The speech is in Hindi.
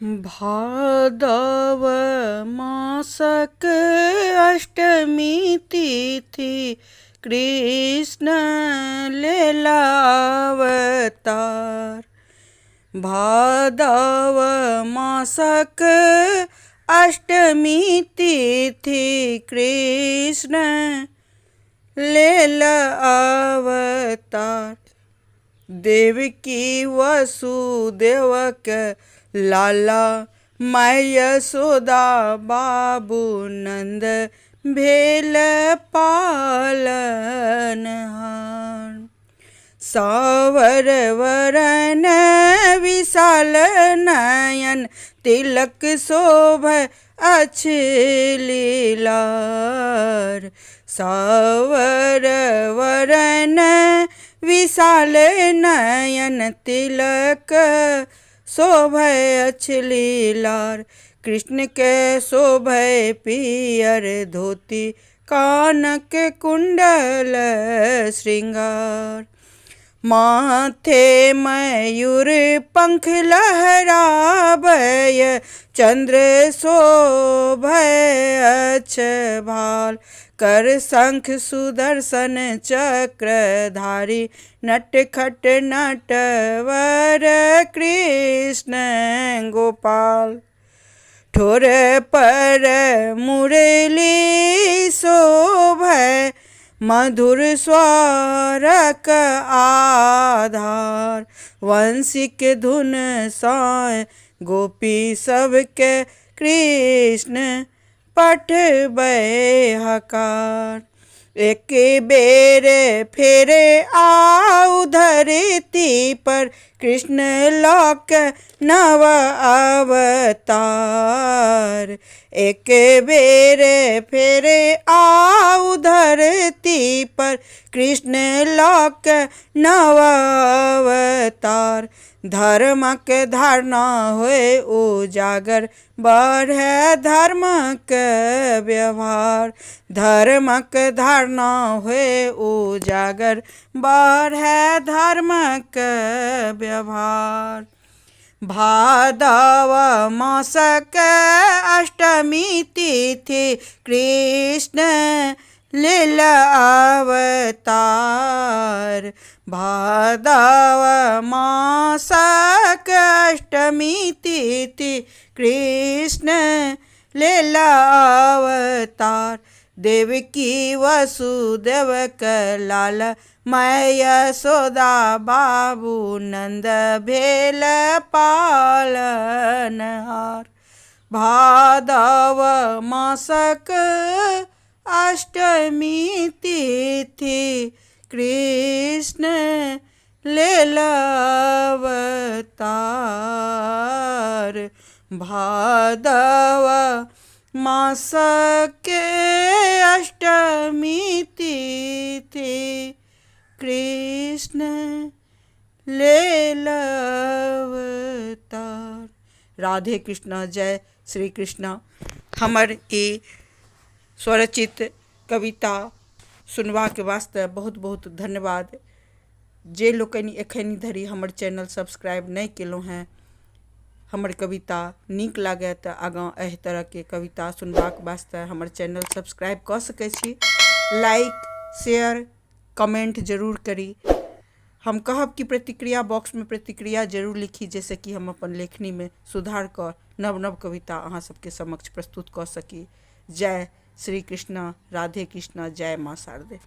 भादव मासक अष्टमी तिथि कृष्ण लेला अवतार। भादव मासक अष्टमी तिथि कृष्ण लेला अवतार। देवकी वसुदेव के लाला माय यशोदा बाबू नंद भेल पालनहार। सावर वरन विशाल नयन तिलक शोभ अछलीलार। सावर वरन विशाल नयन तिलक शोभै अछलीलार। कृष्ण के शोभै पियर धोती कानक कुंडल श्रृंगार। माथे मयूर पंख लहरावय चंद्र शोभै अछभाल। कर शंख सुदर्शन चक्रधारी नटखट नटवर कृष्ण गोपाल। ठोर पर मुरली शोभै मधुर स्वरक आधार। वंशिक धुन साय गोपी सबके कृष्ण पठबै हकार। एक बेर फेरे आउ धरती पर कृष्ण लोक नव अवतार। एक बेर फेरे आउ धरती पर कृष्ण लोक नव अवतार। धर्मक धारणा होए उजागर बढ़े धर्मक व्यवहार। धर्मक धारणा होए उजागर बढ़े धर्मक व्यवहार। भादव मासक अष्टमी तिथि कृष्ण लेला अवतार। भादव मासक अष्टमी तिथि कृष्ण लेला अवतार। देवकी वसुदेव के लाला माय यशोदा बाबू नंद भेल पालनहार। भादव मासक अष्टमी तिथि कृष्ण लेला अवतार। भादव मासक अष्टमी तिथि कृष्ण लेला अवतार। राधे कृष्ण। जय श्री कृष्ण। हमर ई स्वरचित कविता सुनवा के वास्ते बहुत बहुत धन्यवाद। जे लोकनि एखन धरि हमर चैनल सब्सक्राइब नहीं केलहुँ हैं, हमर कविता नीक लागे तो आगाँ एहि तरह के कविता सुनबाक वास्ते हमर चैनल सब्सक्राइब कर सकै छी। लाइक शेयर कमेंट जरूर करी। हम कहब कि प्रतिक्रिया बॉक्स में प्रतिक्रिया जरूर लिखी, जैसे कि हम अपन लेखनी में सुधार कर नव नव कविता अहाँ सबके समक्ष प्रस्तुत कर सकी। जय श्री कृष्ण। राधे कृष्ण। जय माँ शारदे।